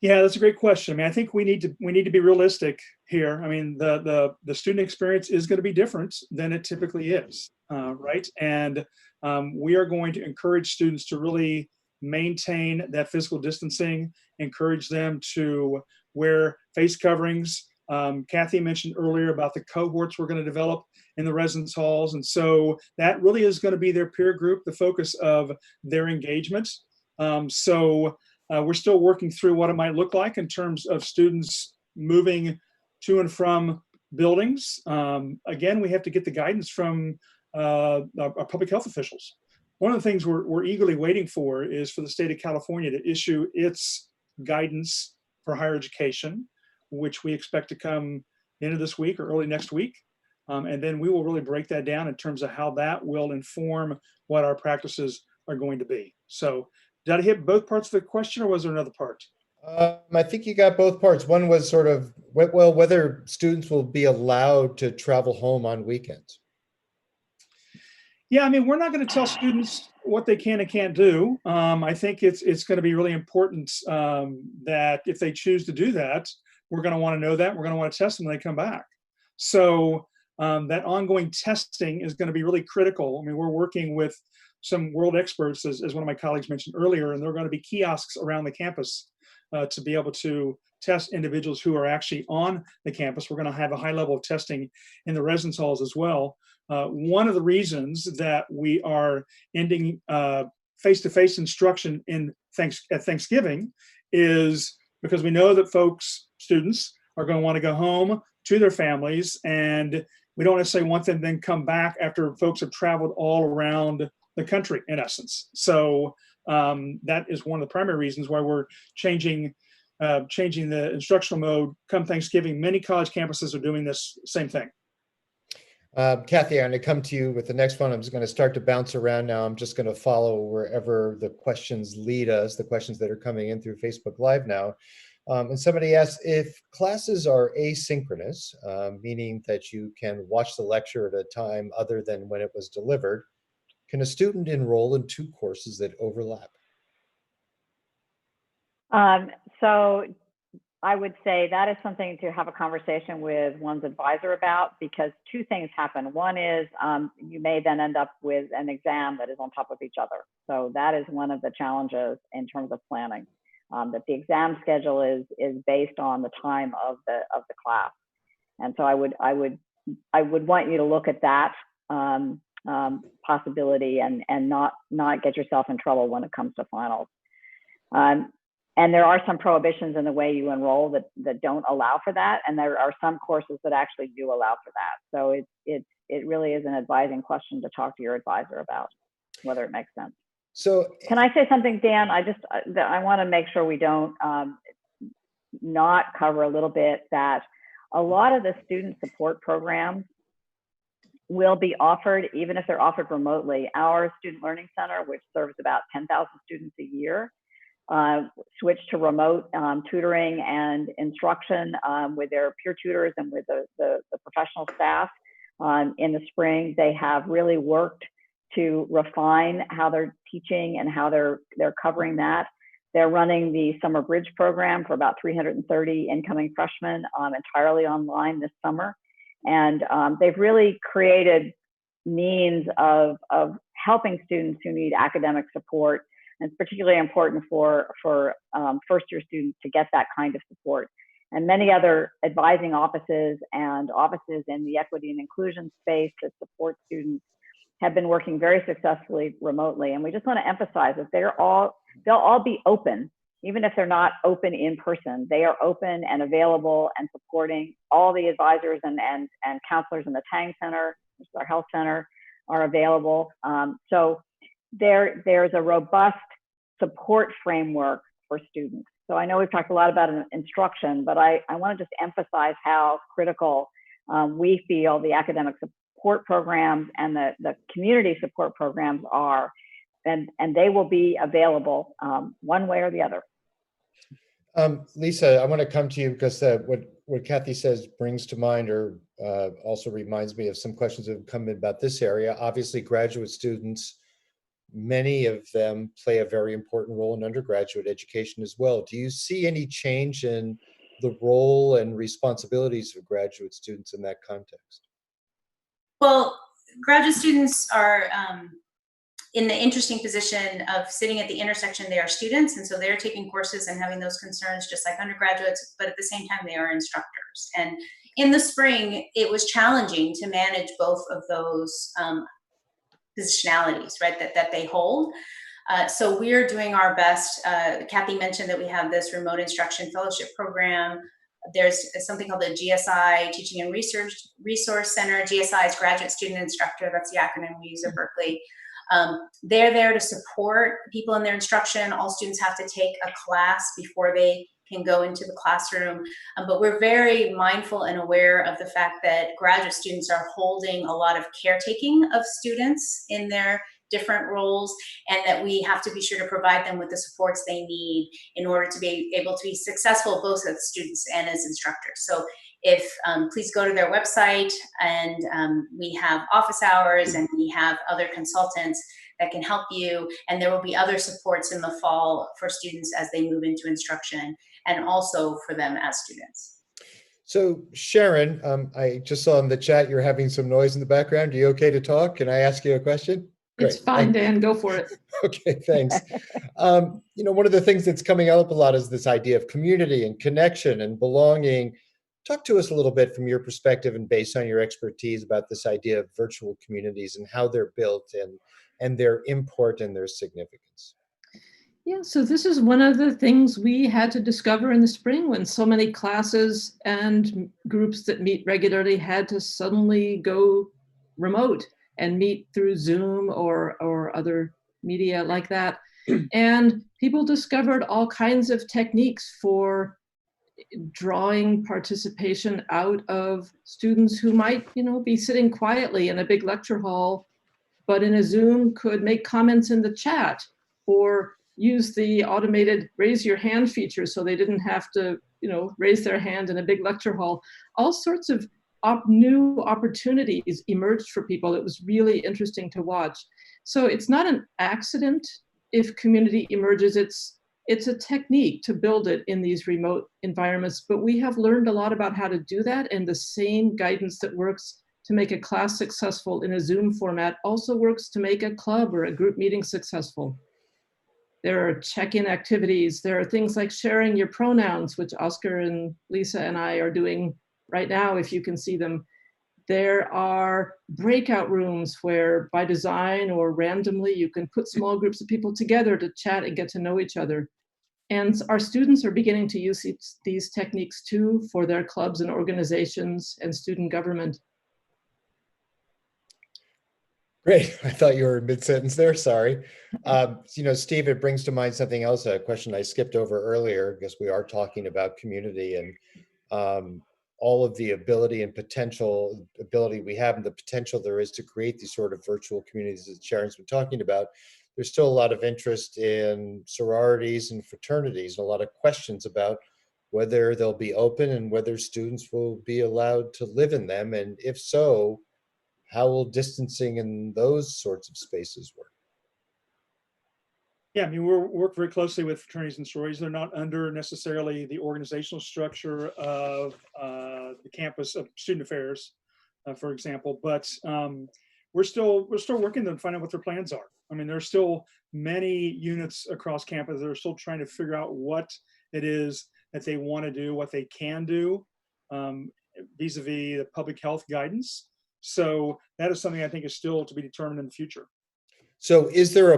Yeah, that's a great question. I mean, I think we need to be realistic here. I mean, the student experience is going to be different than it typically is, right? And we are going to encourage students to really maintain that physical distancing, encourage them to wear face coverings. Kathy mentioned earlier about the cohorts we're going to develop in the residence halls. And so that really is going to be their peer group, the focus of their engagement. We're still working through what it might look like in terms of students moving to and from buildings. Again, we have to get the guidance from our public health officials. One of the things we're eagerly waiting for is for the state of California to issue its guidance for higher education, which we expect to come into this week or early next week. And then we will really break that down in terms of how that will inform what our practices are going to be. So did I hit both parts of the question, or was there another part? I think you got both parts. One was sort of, well, whether students will be allowed to travel home on weekends. Yeah, I mean, we're not going to tell students what they can and can't do. I think it's going to be really important that if they choose to do that, we're going to want to know that. We're going to want to test them when they come back. So that ongoing testing is going to be really critical. I mean, we're working with some world experts, as one of my colleagues mentioned earlier, and there are going to be kiosks around the campus to be able to test individuals who are actually on the campus. We're going to have a high level of testing in the residence halls as well. One of the reasons that we are ending face-to-face instruction at Thanksgiving is because we know that students are going to want to go home to their families, and we don't necessarily want them to then come back after folks have traveled all around the country, in essence. So that is one of the primary reasons why we're changing the instructional mode come Thanksgiving. Many college campuses are doing this same thing. Kathy, I'm going to come to you with the next one. I'm just going to start to bounce around now. I'm just going to follow wherever the questions lead us, the questions that are coming in through Facebook Live now. And somebody asked, if classes are asynchronous, meaning that you can watch the lecture at a time other than when it was delivered, can a student enroll in two courses that overlap? So I would say that is something to have a conversation with one's advisor about, because two things happen. One is you may then end up with an exam that is on top of each other. So that is one of the challenges in terms of planning, that the exam schedule is based on the time of the class. And so I would want you to look at that possibility and not get yourself in trouble when it comes to finals. And there are some prohibitions in the way you enroll that don't allow for that. And there are some courses that actually do allow for that. So it really is an advising question to talk to your advisor about whether it makes sense. So can I say something, Dan? I want to make sure we don't not cover a little bit that a lot of the student support programs will be offered, even if they're offered remotely. Our Student Learning Center, which serves about 10,000 students a year, switched to remote tutoring and instruction with their peer tutors and with the professional staff in the spring. They have really worked to refine how they're teaching and how they're covering that. They're running the Summer Bridge program for about 330 incoming freshmen entirely online this summer. And they've really created means of helping students who need academic support. And it's particularly important for first-year students to get that kind of support. And many other advising offices and offices in the equity and inclusion space that support students have been working very successfully remotely. And we just want to emphasize that they'll all be open, even if they're not open in person. They are open and available and supporting. All the advisors and counselors in the Tang Center, which is our health center, are available. So there's a robust support framework for students. So I know we've talked a lot about instruction, but I want to just emphasize how critical we feel the academic support programs and the community support programs are, and they will be available one way or the other. Lisa, I want to come to you because what Kathy says brings to mind or also reminds me of some questions that have come in about this area. Obviously, graduate students, many of them play a very important role in undergraduate education as well. Do you see any change in the role and responsibilities of graduate students in that context? Well, graduate students are in the interesting position of sitting at the intersection. They are students, and so they're taking courses and having those concerns just like undergraduates, but at the same time, they are instructors. And in the spring, it was challenging to manage both of those positionalities, right, that they hold. So we're doing our best. Kathy mentioned that we have this remote instruction fellowship program. There's something called the GSI, Teaching and Resource Center. GSI is Graduate Student Instructor. That's the acronym we use at Berkeley. They're there to support people in their instruction. All students have to take a class before they can go into the classroom. But we're very mindful and aware of the fact that graduate students are holding a lot of caretaking of students in their different roles, and that we have to be sure to provide them with the supports they need in order to be able to be successful both as students and as instructors. So please go to their website, and we have office hours and we have other consultants that can help you, and there will be other supports in the fall for students as they move into instruction and also for them as students. So Sharon, I just saw in the chat you're having some noise in the background. Are you okay to talk? Can I ask you a question? Great. It's fine, Dan, go for it. Okay, thanks. One of the things that's coming up a lot is this idea of community and connection and belonging. Talk to us a little bit from your perspective and based on your expertise about this idea of virtual communities and how they're built and their import and their significance. Yeah, so this is one of the things we had to discover in the spring when so many classes and groups that meet regularly had to suddenly go remote and meet through Zoom or other media like that. And people discovered all kinds of techniques for drawing participation out of students who might, be sitting quietly in a big lecture hall, but in a Zoom could make comments in the chat or use the automated raise your hand feature so they didn't have to, raise their hand in a big lecture hall. All sorts of new opportunities emerged for people. It was really interesting to watch. So it's not an accident if community emerges. It's a technique to build it in these remote environments, but we have learned a lot about how to do that, and the same guidance that works to make a class successful in a Zoom format also works to make a club or a group meeting successful. There are check-in activities. There are things like sharing your pronouns, which Oscar and Lisa and I are doing right now, if you can see them, there are breakout rooms where by design or randomly you can put small groups of people together to chat and get to know each other. And our students are beginning to use these techniques too for their clubs and organizations and student government. Great. I thought you were mid-sentence there. Sorry. Steve, it brings to mind something else, a question I skipped over earlier, because we are talking about community and all of the ability and ability we have and the potential there is to create these sort of virtual communities that Sharon's been talking about. There's still a lot of interest in sororities and fraternities and a lot of questions about whether they'll be open and whether students will be allowed to live in them. And if so, how will distancing in those sorts of spaces work? Yeah, I mean, we work very closely with fraternities and sororities. They're not under necessarily the organizational structure of the campus of student affairs, for example, but we're still working to find out what their plans are. I mean, there's still many units across campus that are still trying to figure out what it is that they want to do, what they can do, vis-a-vis the public health guidance. So that is something I think is still to be determined in the future. So is there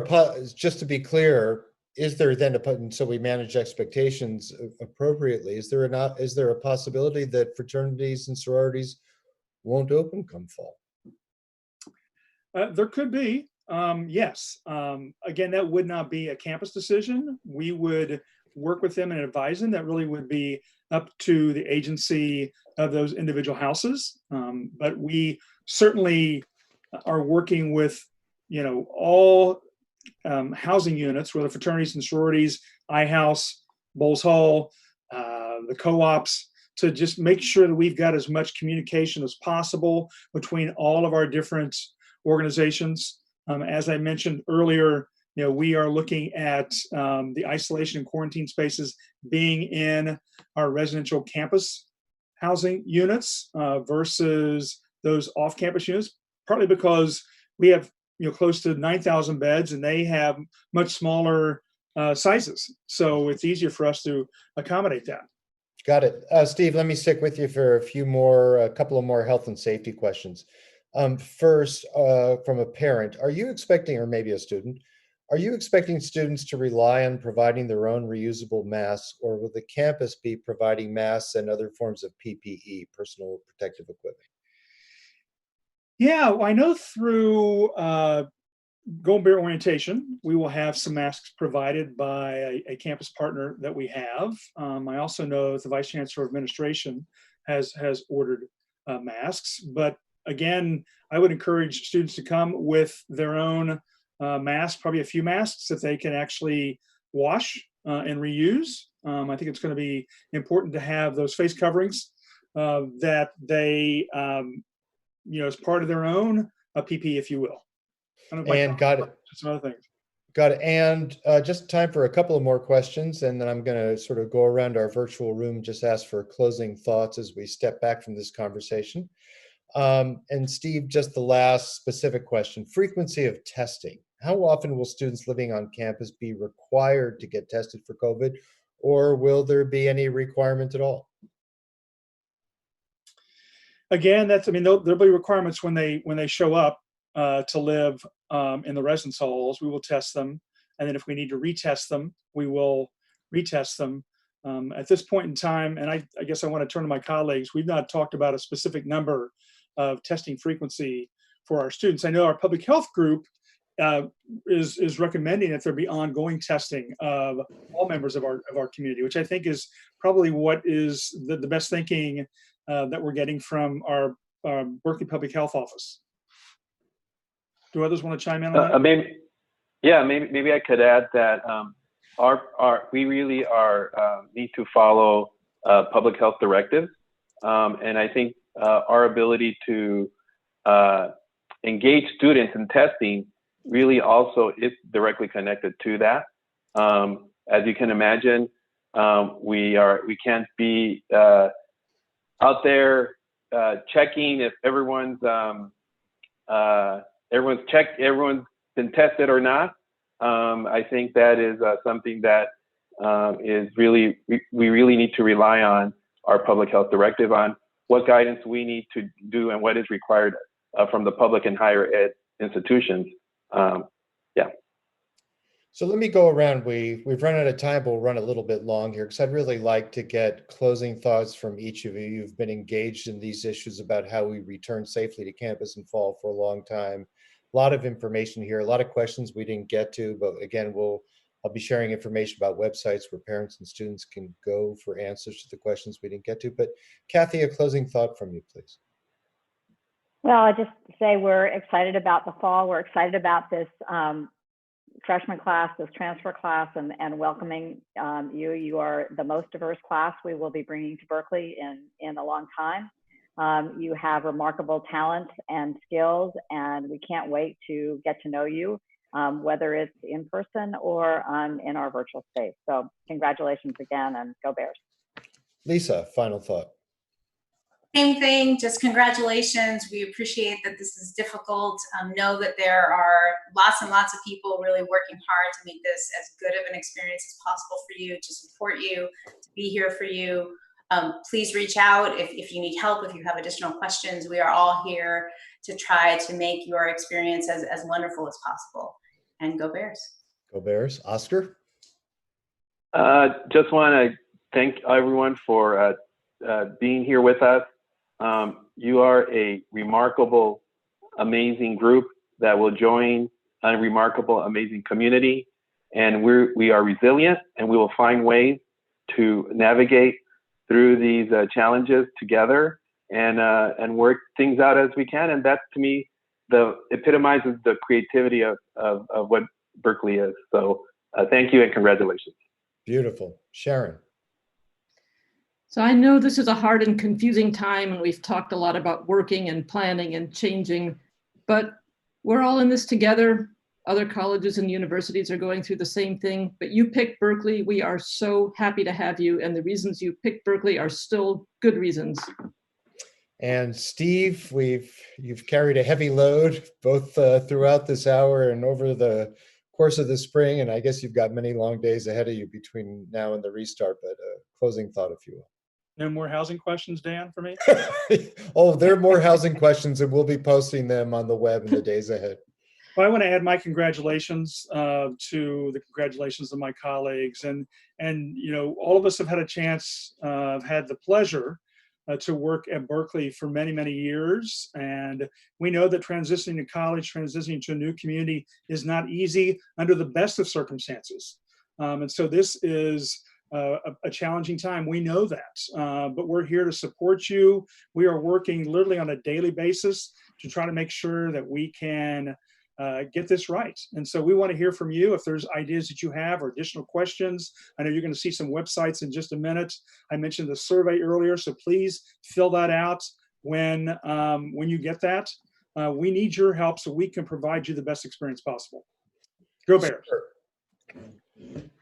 just to be clear, is there then so we manage expectations appropriately, is there a possibility that fraternities and sororities won't open come fall? There could be, yes. Again, that would not be a campus decision. We would work with them and advise them. That really would be up to the agency of those individual houses. But we certainly are working with, all housing units, whether fraternities and sororities, iHouse, Bowles Hall, the co-ops, to just make sure that we've got as much communication as possible between all of our different organizations. As I mentioned earlier, we are looking at the isolation and quarantine spaces being in our residential campus housing units versus those off-campus units, partly because we have close to 9,000 beds and they have much smaller sizes. So it's easier for us to accommodate that. Got it. Steve, let me stick with you for a couple of more health and safety questions. First, from a parent, are you expecting, or maybe a student, are you expecting students to rely on providing their own reusable masks, or will the campus be providing masks and other forms of PPE, personal protective equipment? Yeah, I know through Golden Bear Orientation, we will have some masks provided by a campus partner that we have. I also know that the Vice Chancellor of Administration has ordered masks. But again, I would encourage students to come with their own mask, probably a few masks that they can actually wash and reuse. I think it's going to be important to have those face coverings that they as part of their own PPE, if you will. And got it. Some other things. Got it. And just time for a couple of more questions, and then I'm going to sort of go around our virtual room, just ask for closing thoughts as we step back from this conversation. And Steve, just the last specific question, frequency of testing. How often will students living on campus be required to get tested for COVID, or will there be any requirement at all? Again, there'll be requirements when they show up to live in the residence halls. We will test them, and then if we need to retest them, we will retest them. At this point in time, and I guess I want to turn to my colleagues, we've not talked about a specific number of testing frequency for our students. I know our public health group is recommending that there be ongoing testing of all members of our community, which I think is probably what is the best thinking that we're getting from our Berkeley Public Health Office. Do others want to chime in on that? Maybe I could add that we really need to follow public health directives, and I think our ability to engage students in testing really also is directly connected to that. As you can imagine, we can't be out there checking if everyone's been tested or not. I think that is something that is really we really need to rely on our public health directive on. what guidance we need to do and what is required from the public and higher ed institutions. Yeah. So let me go around. We've run out of time, but we'll run a little bit long here because I'd really like to get closing thoughts from each of you. You've been engaged in these issues about how we return safely to campus in fall for a long time. A lot of information here, a lot of questions we didn't get to, but again, I'll be sharing information about websites where parents and students can go for answers to the questions we didn't get to. But Kathy, a closing thought from you, please. Well, I just say we're excited about the fall. We're excited about this freshman class, this transfer class, and welcoming you. You are the most diverse class we will be bringing to Berkeley in a long time. You have remarkable talent and skills, and we can't wait to get to know you, whether it's in person or in our virtual space. So congratulations again, and go Bears. Lisa, final thought. Same thing, just congratulations. We appreciate that this is difficult. Know that there are lots and lots of people really working hard to make this as good of an experience as possible for you, to support you, to be here for you. Please reach out if you need help, if you have additional questions. We are all here to try to make your experience as wonderful as possible. And go Bears. Go Bears. Oscar? Just want to thank everyone for being here with us. You are a remarkable, amazing group that will join a remarkable, amazing community. And we are resilient, and we will find ways to navigate through these challenges together and work things out as we can. And that, to me, epitomizes the creativity of what Berkeley is. So thank you and congratulations. Beautiful. Sharon? So I know this is a hard and confusing time, and we've talked a lot about working and planning and changing, but we're all in this together. Other colleges and universities are going through the same thing, but you picked Berkeley. We are so happy to have you, and the reasons you picked Berkeley are still good reasons. And Steve, you've carried a heavy load both throughout this hour and over the course of the spring, and I guess you've got many long days ahead of you between now and the restart, but closing thought, if you will. No more housing questions, Dan, for me? Oh, there are more housing questions, and we'll be posting them on the web in the days ahead. Well, I want to add my congratulations to the congratulations of my colleagues. And you know, all of us have had a chance, had the pleasure to work at Berkeley for many, many years. And we know that transitioning to college, transitioning to a new community is not easy under the best of circumstances. And so this is a challenging time. We know that, but we're here to support you. We are working literally on a daily basis to try to make sure that we can get this right. And so we want to hear from you if there's ideas that you have or additional questions. I know you're going to see some websites in just a minute. I mentioned the survey earlier, so please fill that out when you get that. We need your help so we can provide you the best experience possible. Go Bears. Sure.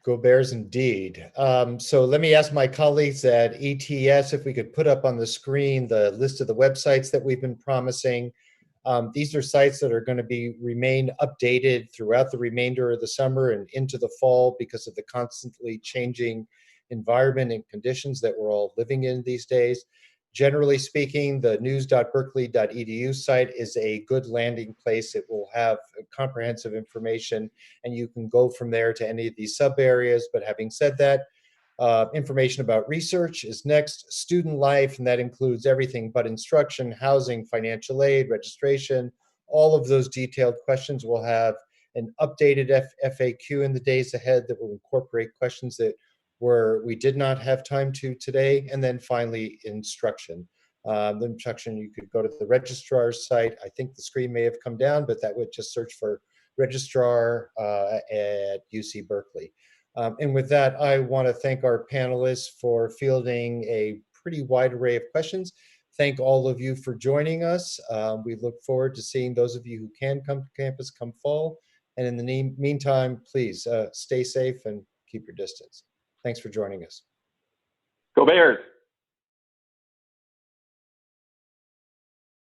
Go Bears indeed. So let me ask my colleagues at ETS if we could put up on the screen the list of the websites that we've been promising. These are sites that are going to remain updated throughout the remainder of the summer and into the fall because of the constantly changing environment and conditions that we're all living in these days. Generally speaking, the news.berkeley.edu site is a good landing place. It will have comprehensive information, and you can go from there to any of these sub areas. But having said that, information about research is next. Student life, and that includes everything but instruction, housing, financial aid, registration. All of those detailed questions will have an updated FAQ in the days ahead that will incorporate questions that we did not have time to today. And then finally, instruction. The instruction, you could go to the registrar's site. I think the screen may have come down, but that would just search for registrar at UC Berkeley. And with that, I want to thank our panelists for fielding a pretty wide array of questions. Thank all of you for joining us. We look forward to seeing those of you who can come to campus come fall. And in the meantime, please stay safe and keep your distance. Thanks for joining us. Go Bears!